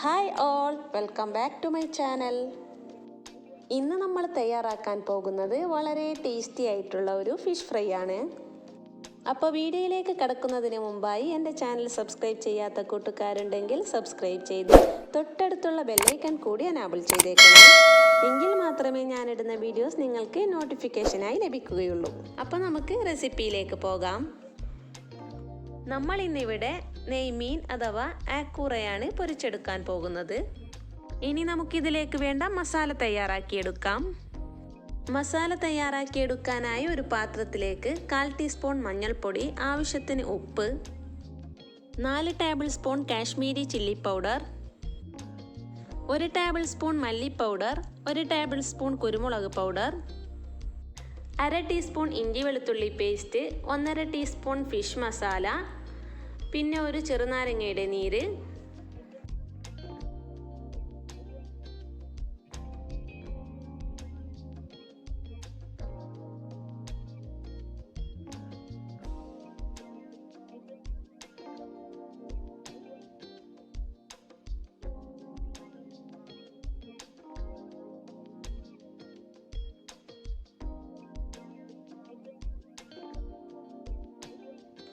Hi all, welcome back to my channel. ഇന്ന് നമ്മൾ തയ്യാറാക്കാൻ പോകുന്നത് വളരെ ടേസ്റ്റി ആയിട്ടുള്ള ഒരു ഫിഷ് ഫ്രൈ ആണ്. അപ്പോൾ വീഡിയോയിലേക്ക് കടക്കുന്നതിന് മുമ്പായി എൻ്റെ ചാനൽ സബ്സ്ക്രൈബ് ചെയ്യാത്ത കൂട്ടുകാരുണ്ടെങ്കിൽ സബ്സ്ക്രൈബ് ചെയ്ത് തൊട്ടടുത്തുള്ള ബെല്ലൈക്കൺ കൂടി എനാബിൾ ചെയ്തേക്കണം. എങ്കിൽ മാത്രമേ ഞാനിടുന്ന വീഡിയോസ് നിങ്ങൾക്ക് നോട്ടിഫിക്കേഷനായി ലഭിക്കുകയുള്ളൂ. അപ്പോൾ നമുക്ക് റെസിപ്പിയിലേക്ക് പോകാം. നമ്മൾ ഇന്നിവിടെ നെയ്മീൻ അഥവാ ആക്കൂറയാണ് പൊരിച്ചെടുക്കാൻ പോകുന്നത്. ഇനി നമുക്കിതിലേക്ക് വേണ്ട മസാല തയ്യാറാക്കിയെടുക്കാം. മസാല തയ്യാറാക്കിയെടുക്കാനായി ഒരു പാത്രത്തിലേക്ക് 1/4 ടീസ്പൂൺ മഞ്ഞൾപ്പൊടി, ആവശ്യത്തിന് ഉപ്പ്, 4 table spoon Kashmiri chilli powder, 1 table spoon മല്ലി പൗഡർ, 1 ടേബിൾ സ്പൂൺ കുരുമുളക് പൗഡർ, 1/2 ടീസ്പൂൺ ഇഞ്ചി വെളുത്തുള്ളി പേസ്റ്റ്, 1/2 ടീസ്പൂൺ ഫിഷ് മസാല, പിന്നെ ഒരു ചെറുനാരങ്ങയുടെ നീര്,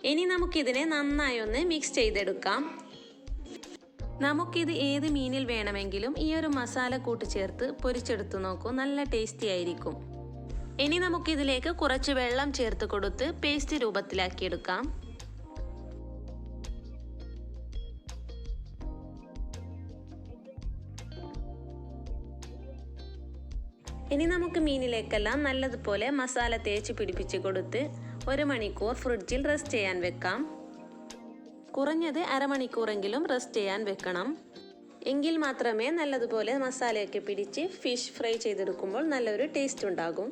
ഇനി നമുക്കിതിനെ നന്നായി ഒന്ന് മിക്സ് ചെയ്തെടുക്കാം. നമുക്കിത് ഏത് മീനിൽ വേണമെങ്കിലും ഈ ഒരു മസാല കൂട്ട് ചേർത്ത് പൊരിച്ചെടുത്തു നോക്കൂ, നല്ല ടേസ്റ്റി ആയിരിക്കും. ഇനി നമുക്കിതിലേക്ക് കുറച്ച് വെള്ളം ചേർത്ത് കൊടുത്ത് പേസ്റ്റ് രൂപത്തിലാക്കിയെടുക്കാം. ഇനി നമുക്ക് മീനിലേക്കെല്ലാം നല്ലതുപോലെ മസാല തേച്ച് പിടിപ്പിച്ച് കൊടുത്ത് 1 മണിക്കൂർ ഫ്രിഡ്ജിൽ റെസ്റ്റ് ചെയ്യാൻ വെക്കാം. കുറഞ്ഞത് അരമണിക്കൂറെങ്കിലും റെസ്റ്റ് ചെയ്യാൻ വെക്കണം. എങ്കിൽ മാത്രമേ നല്ലതുപോലെ മസാലയൊക്കെ പിടിച്ച് ഫിഷ് ഫ്രൈ ചെയ്തെടുക്കുമ്പോൾ നല്ലൊരു ടേസ്റ്റ് ഉണ്ടാകും.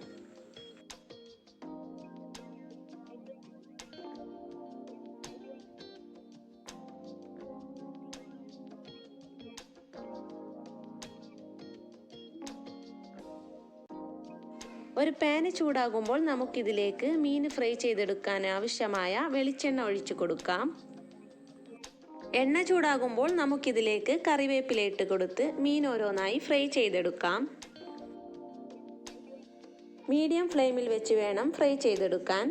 ഒരു പാന് ചൂടാകുമ്പോൾ നമുക്കിതിലേക്ക് മീൻ ഫ്രൈ ചെയ്തെടുക്കാൻ ആവശ്യമായ വെളിച്ചെണ്ണ ഒഴിച്ചു കൊടുക്കാം. എണ്ണ ചൂടാകുമ്പോൾ നമുക്കിതിലേക്ക് കറിവേപ്പില ഇട്ട് കൊടുത്ത് മീൻ ഓരോന്നായി ഫ്രൈ ചെയ്തെടുക്കാം. മീഡിയം ഫ്ലെയിമിൽ വെച്ച് വേണം ഫ്രൈ ചെയ്തെടുക്കാൻ.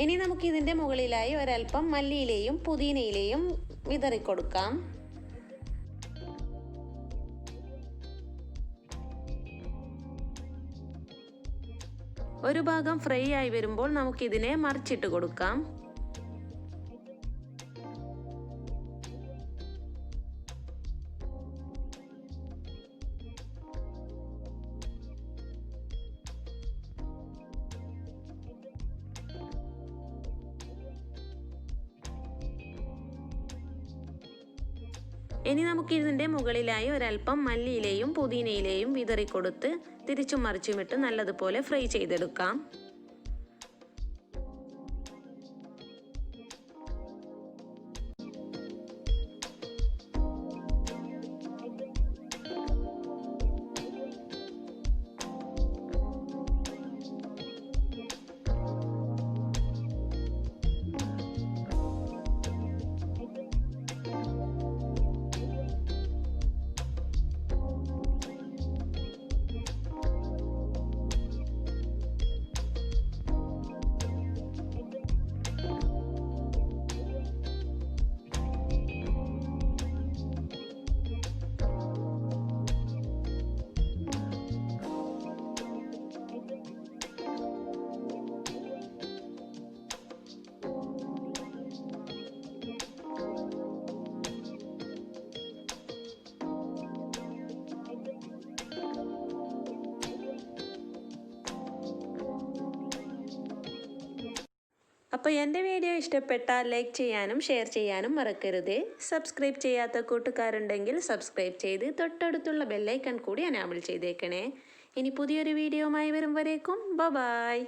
ഇനി നമുക്കിതിൻ്റെ മുകളിലായി ഒരൽപ്പം മല്ലിയിലയും പുതിനയിലയും വിതറിക്കൊടുക്കാം. ഒരു ഭാഗം ഫ്രൈ ആയി വരുമ്പോൾ നമുക്കിതിനെ മറിച്ചിട്ട് കൊടുക്കാം. ഇനി നമുക്കിതിൻ്റെ മുകളിലായി ഒരൽപ്പം മല്ലിയിലയും പുതിനയിലയും വിതറിക്കൊടുത്ത് തിരിച്ചും മറിച്ചുമിട്ട് നല്ലതുപോലെ ഫ്രൈ ചെയ്തെടുക്കാം. അപ്പോൾ എൻ്റെ വീഡിയോ ഇഷ്ടപ്പെട്ടാൽ ലൈക്ക് ചെയ്യാനും ഷെയർ ചെയ്യാനും മറക്കരുത്. സബ്സ്ക്രൈബ് ചെയ്യാത്ത കൂട്ടുകാരുണ്ടെങ്കിൽ സബ്സ്ക്രൈബ് ചെയ്ത് തൊട്ടടുത്തുള്ള ബെല്ലൈക്കൺ കൂടി എനാബിൾ ചെയ്തേക്കണേ. ഇനി പുതിയൊരു വീഡിയോയുമായി വരും വരേക്കും ബൈ.